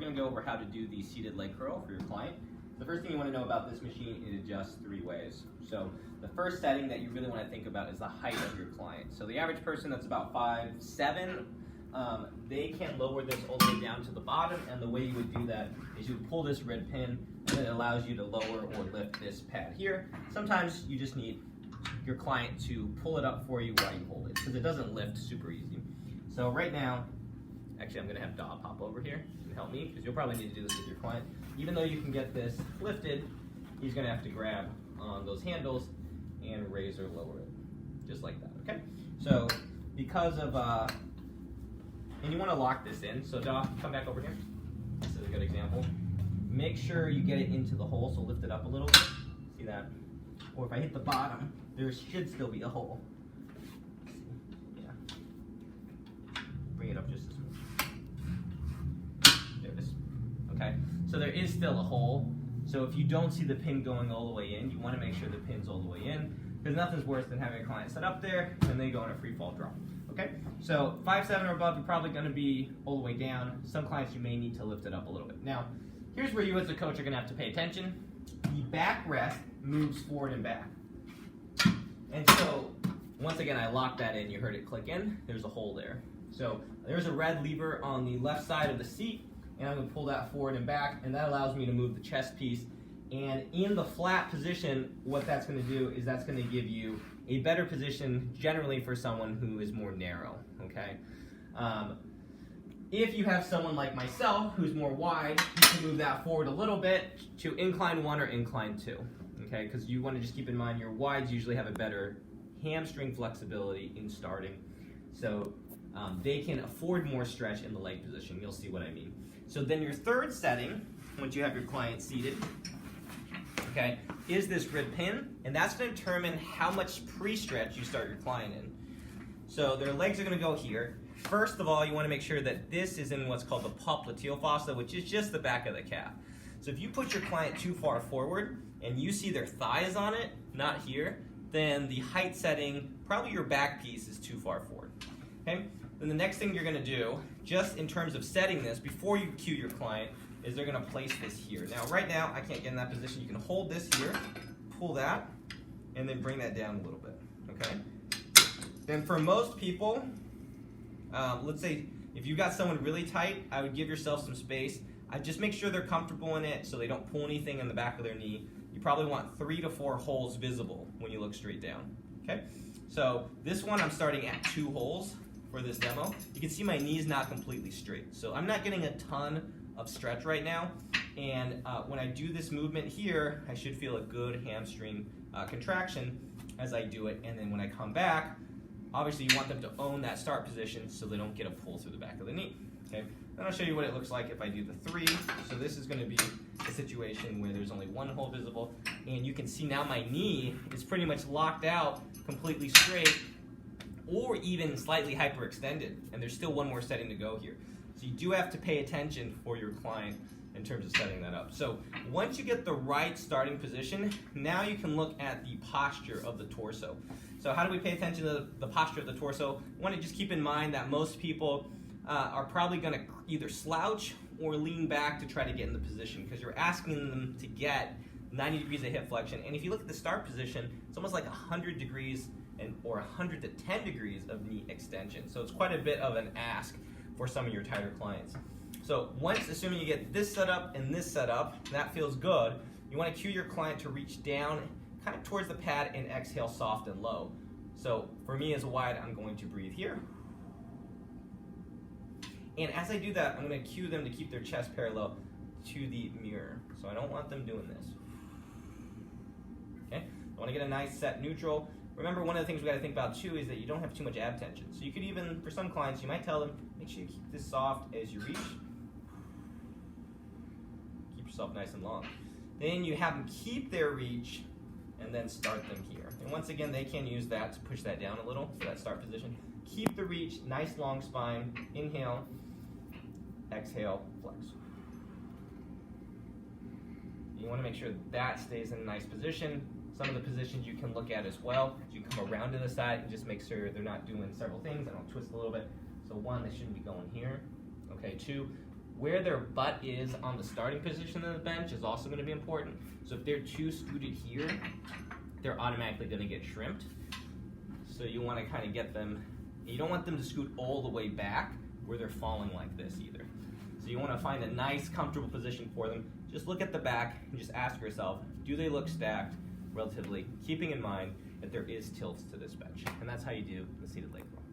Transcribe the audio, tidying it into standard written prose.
going to go over how to do the seated leg curl for your client. The first thing you want to know about this machine is it adjusts 3 ways. So the first setting that you really want to think about is the height of your client. So the average person that's about 5'7", they can lower this all the way down to the bottom, and the way you would do that is you would pull this red pin, and it allows you to lower or lift this pad here. Sometimes you just need your client to pull it up for you while you hold it, because it doesn't lift super easy. So right now, actually I'm going to have Daw pop over here and help me, because you'll probably need to do this with your client. Even though you can get this lifted, he's going to have to grab on those handles and raise or lower it, just like that, okay? So because of, and you want to lock this in, so Daw, come back over here. This is a good example. Make sure you get it into the hole, so lift it up a little bit. See that? Or if I hit the bottom, there should still be a hole. Yeah. Bring it up just this much. There it is. Okay. So there is still a hole. So if you don't see the pin going all the way in, you want to make sure the pin's all the way in, because nothing's worse than having a client set up there and they go in a free fall drop. Okay. So 5'7" or above, you're probably going to be all the way down. Some clients you may need to lift it up a little bit. Now, here's where you as a coach are going to have to pay attention. The backrest moves forward and back. And so, once again, I locked that in. You heard it click in. There's a hole there. So there's a red lever on the left side of the seat, and I'm going to pull that forward and back, and that allows me to move the chest piece. And in the flat position, what that's going to do is that's going to give you a better position generally for someone who is more narrow, okay? If you have someone like myself who's more wide, you can move that forward a little bit to incline 1 or incline 2, okay? Because you want to just keep in mind your wides usually have a better hamstring flexibility in starting. So they can afford more stretch in the leg position. You'll see what I mean. So then your third setting, once you have your client seated, okay, is this rib pin, and that's going to determine how much pre-stretch you start your client in. So their legs are going to go here. First of all, you want to make sure that this is in what's called the popliteal fossa, which is just the back of the calf. So if you put your client too far forward and you see their thighs on it, not here, then the height setting, probably your back piece is too far forward. Okay? Then the next thing you're going to do, just in terms of setting this, before you cue your client, is they're going to place this here. Now, right now, I can't get in that position. You can hold this here, pull that, and then bring that down a little bit. Okay? Then for most people, let's say if you got someone really tight, I would give yourself some space. I'd just make sure they're comfortable in it so they don't pull anything in the back of their knee. You probably want 3 to 4 holes visible when you look straight down. Okay? So this one I'm starting at 2 holes for this demo. You can see my knee's not completely straight. So I'm not getting a ton of stretch right now. And when I do this movement here, I should feel a good hamstring contraction as I do it. And then when I come back, obviously you want them to own that start position so they don't get a pull through the back of the knee. Okay? Then I'll show you what it looks like if I do the 3. So this is going to be a situation where there's only 1 hole visible, and you can see now my knee is pretty much locked out, completely straight, or even slightly hyperextended, and there's still 1 more setting to go here. So you do have to pay attention for your client in terms of setting that up. So once you get the right starting position, now you can look at the posture of the torso. So how do we pay attention to the posture of the torso? I want to just keep in mind that most people are probably going to either slouch or lean back to try to get in the position, because you're asking them to get 90 degrees of hip flexion. And if you look at the start position, it's almost like 100 degrees or 100 to 10 degrees of knee extension. So it's quite a bit of an ask for some of your tighter clients. So once, assuming you get this set up and this set up, that feels good, you want to cue your client to reach down kind of towards the pad and exhale soft and low. So for me as a wide, I'm going to breathe here. And as I do that, I'm going to cue them to keep their chest parallel to the mirror. So I don't want them doing this. Okay? I want to get a nice set neutral. Remember, one of the things we got to think about too is that you don't have too much ab tension. So you could even, for some clients, you might tell them, make sure you keep this soft as you reach. Keep yourself nice and long. Then you have them keep their reach and then start them here. And once again, they can use that to push that down a little for that start position. Keep the reach, nice long spine. Inhale, exhale, flex. You want to make sure that stays in a nice position. Some of the positions you can look at as well. You come around to the side and just make sure they're not doing several things. I don't twist a little bit. So 1, they shouldn't be going here. Okay, 2, Where their butt is on the starting position of the bench is also going to be important. So if they're too scooted here, they're automatically going to get shrimped. So you want to kind of get them, you don't want them to scoot all the way back where they're falling like this either. So you want to find a nice, comfortable position for them. Just look at the back and just ask yourself, do they look stacked relatively, keeping in mind that there is tilts to this bench. And that's how you do the seated leg roll.